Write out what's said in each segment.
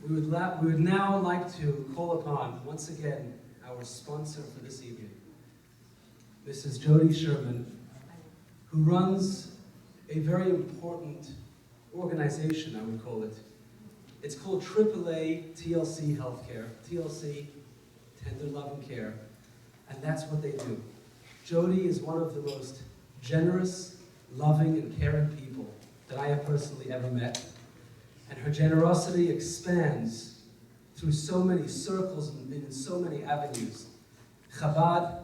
We would now like to call upon, once again, our sponsor for this evening, Mrs. Jody Sherman, who runs a very important organization, I would call it. It's called AAA TLC Healthcare, TLC, Tender Love and Care, and that's what they do. Jody is one of the most generous, loving, and caring people that I have personally ever met. And her generosity expands through so many circles and in so many avenues. Chabad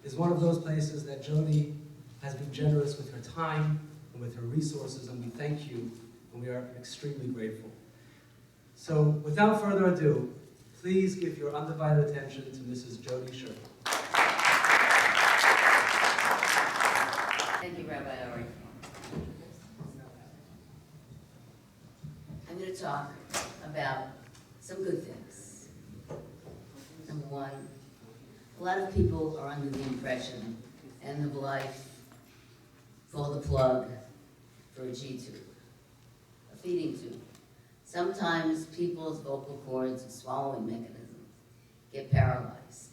is one of those places that Jody has been generous with her time and with her resources, and we thank you, and we are extremely grateful. So, without further ado, please give your undivided attention to Mrs. Jody Sherman. Thank you, Rabbi Ari. I'm going to talk about some good things. Number one, a lot of people are under the impression, end of life, pull the plug for a G-tube, a feeding tube. Sometimes people's vocal cords and swallowing mechanisms get paralyzed.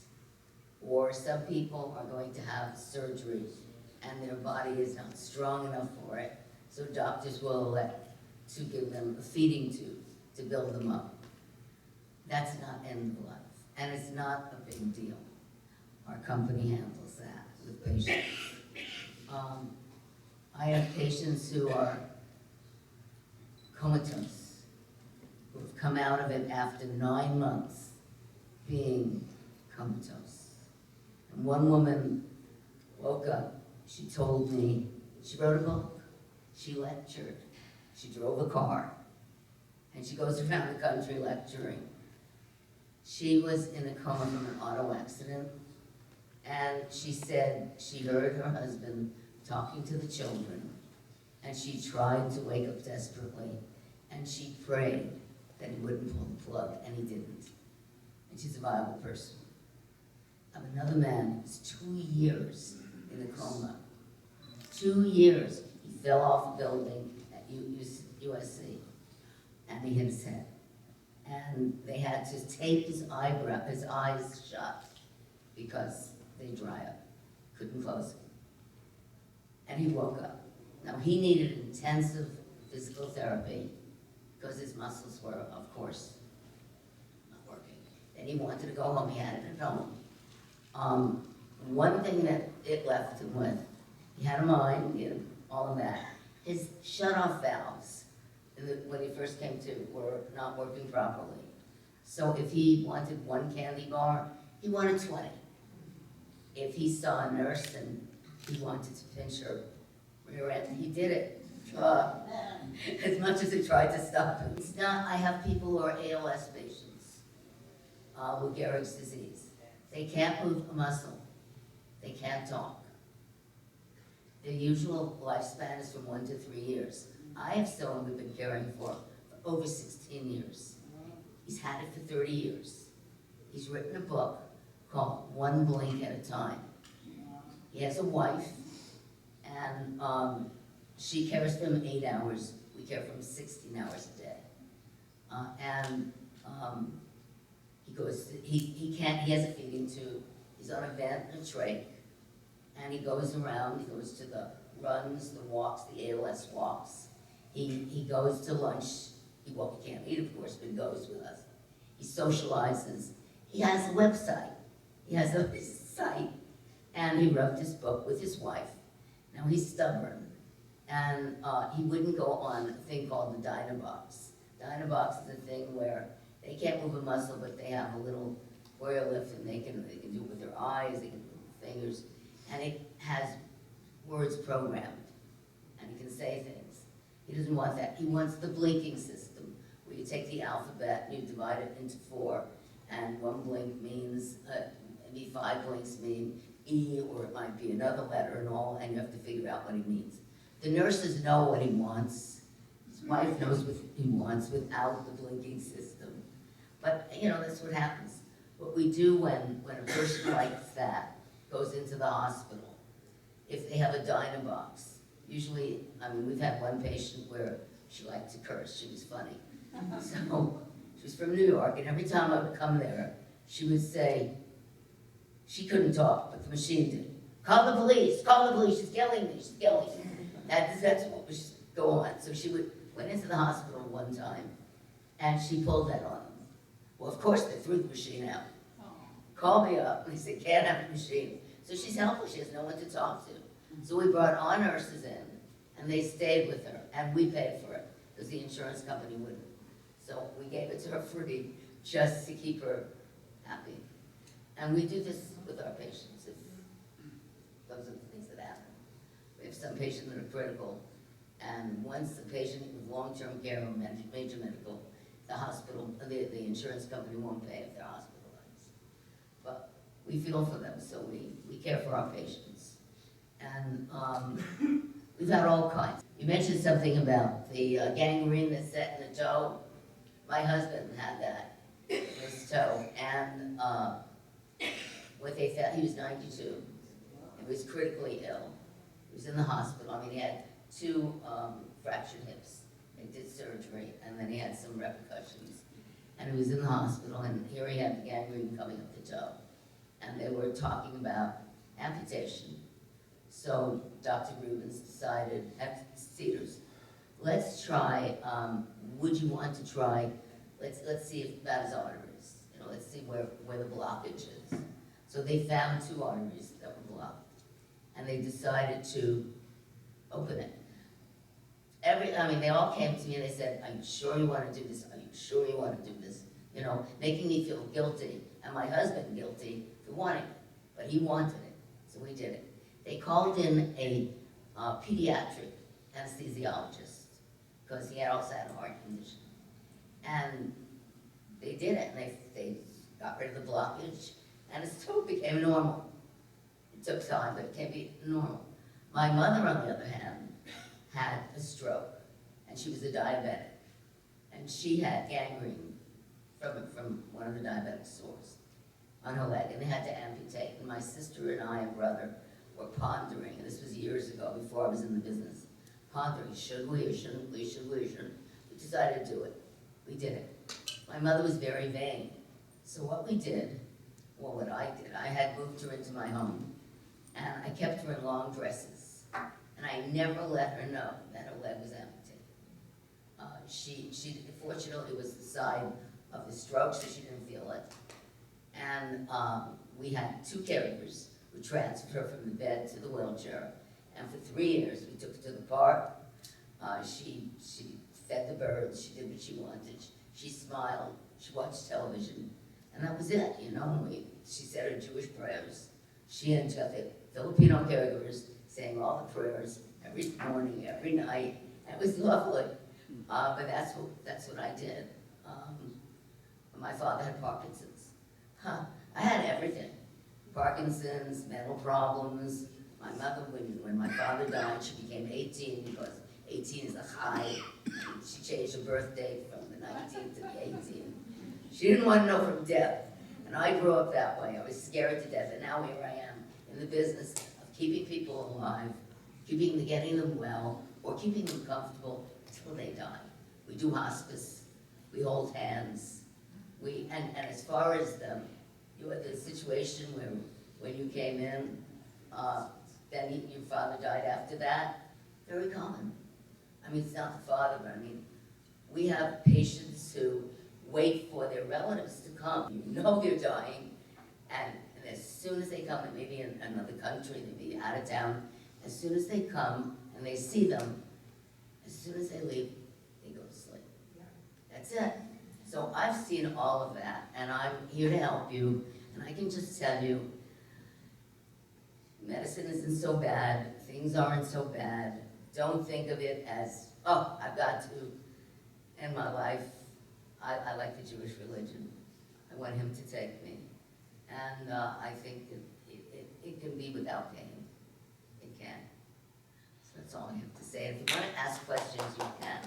Or some people are going to have surgery and their body is not strong enough for it, so doctors will elect to give them a feeding tube to build them up. That's not end of life, and it's not a big deal. Our company handles that with patients. I have patients who are comatose, who have come out of it after 9 months being comatose. And one woman woke up, she told me, she wrote a book, she lectured, she drove a car, and she goes around the country lecturing. She was in a coma from an auto accident, and she said she heard her husband talking to the children, and she tried to wake up desperately, and she prayed that he wouldn't pull the plug, and he didn't. And she's a viable person. I have another man who's 2 years in a coma. 2 years. He fell off a building at USC, and he hit his head. And they had to tape his eyes shut because they dry up. Couldn't close them. And he woke up. Now, he needed intensive physical therapy because his muscles were, of course, not working. And he wanted to go home. He had it at home. One thing that it left him with, he had a mind, he had all of that. His shut-off valves, when he first came to, were not working properly. So if he wanted 1 candy bar, he wanted 20. If he saw a nurse and he wanted to pinch her rear end, he did it. As much as he tried to stop him. It's not, I have people who are ALS patients with Gehrig's disease. They can't move a muscle. They can't talk. Their usual lifespan is from 1 to 3 years. I have someone we've been caring for over 16 years. He's had it for 30 years. He's written a book called One Blink at a Time. He has a wife, and she cares for him 8 hours. We care for him 16 hours a day. He has a feeding tube. He's on a vent and a trach, and he goes around. He goes to the runs, the walks, the ALS walks. He goes to lunch. He can't eat, of course, but he goes with us. He socializes. He has a website. He has a site, and he wrote this book with his wife. Now, he's stubborn, and he wouldn't go on a thing called the Dynabox. Dynabox is a thing where they can't move a muscle, but they have a little Hoyer lift, and they can do it with their eyes, they can do it with fingers, and it has words programmed, and he can say things. He doesn't want that. He wants the blinking system, where you take the alphabet and you divide it into 4, and 1 blink means, maybe 5 blinks mean E, or it might be another letter and all, and you have to figure out what he means. The nurses know what he wants. His wife knows what he wants without the blinking system. But, that's what happens. What we do when a person like that goes into the hospital, if they have a Dynabox, usually, we've had one patient where she liked to curse. She was funny. So She was from New York, and every time I would come there, she would say, she couldn't talk, but the machine did. Call the police, she's killing me, she's killing me. That's what was go on. So she went into the hospital one time, and she pulled that on them. Well, of course, they threw the machine out. Call me up, and they said, can't have the machine. So she's helpless, she has no one to talk to. So we brought our nurses in, and they stayed with her, and we paid for it, because the insurance company wouldn't. So we gave it to her free, just to keep her happy. And we do this with our patients, if those are the things that happen. We have some patients that are critical, and once the patient with long-term care or major medical, the hospital, the insurance company won't pay if they're hospitalized. But we feel for them, so we care for our patients. And we've had all kinds. You mentioned something about the gangrene that's set in the toe. My husband had that in his toe, and what they found, he was 92. He was critically ill. He was in the hospital. I mean, he had 2 fractured hips. They did surgery, and then he had some repercussions. And he was in the hospital, and here he had the gangrene coming up the toe. And they were talking about amputation. So Dr. Rubens decided, at Cedars, let's try, would you want to try, let's see if that is arteries. You know, let's see where the blockage is. So they found 2 arteries that were blocked. And they decided to open it. They all came to me and they said, are you sure you want to do this? Are you sure you want to do this? You know, making me feel guilty, and my husband guilty for wanting it. But he wanted it, so we did it. They called in a pediatric anesthesiologist, because he also had a heart condition. And they did it, and they got rid of the blockage, and his toe became normal. It took time, but it can be normal. My mother, on the other hand, had a stroke, and she was a diabetic. And she had gangrene from one of the diabetic sores on her leg, and they had to amputate. And my sister and I and brother were pondering, and this was years ago, before I was in the business, pondering, should we or shouldn't we, should we or shouldn't. We decided to do it. We did it. My mother was very vain. So what we did, well, what I did, I had moved her into my home, and I kept her in long dresses, and I never let her know that her leg was amputated. Fortunately, it was the side of the stroke, so she didn't feel it. And we had 2 caregivers who transferred her from the bed to the wheelchair. And for 3 years, we took her to the park. She fed the birds. She did what she wanted. She smiled. She watched television. And that was it, you know. She said her Jewish prayers. She and the Filipino caregivers saying all the prayers every morning, every night. It was lovely. But that's what I did. My father had Parkinson's. I had everything. Parkinson's, mental problems. My mother, when my father died, she became 18 because 18 is a high. She changed her birth date from the 19th to the 18th. She didn't want to know from death. And I grew up that way. I was scared to death. And now here I am in the business of keeping people alive, getting them well, or keeping them comfortable until they die. We do hospice. We hold hands. And as far as the situation where when you came in, then your father died after that, very common. I mean, it's not the father, but I mean, we have patients who wait for their relatives to come. You know they're dying, and as soon as they come, they may be in another country, they may be out of town, as soon as they come and they see them, as soon as they leave, they go to sleep. That's it. So I've seen all of that, and I'm here to help you, and I can just tell you, medicine isn't so bad, things aren't so bad. Don't think of it as, oh, I've got to end my life. I like the Jewish religion. I want him to take me. And I think it can be without pain. It can. So that's all I have to say. If you want to ask questions, you can.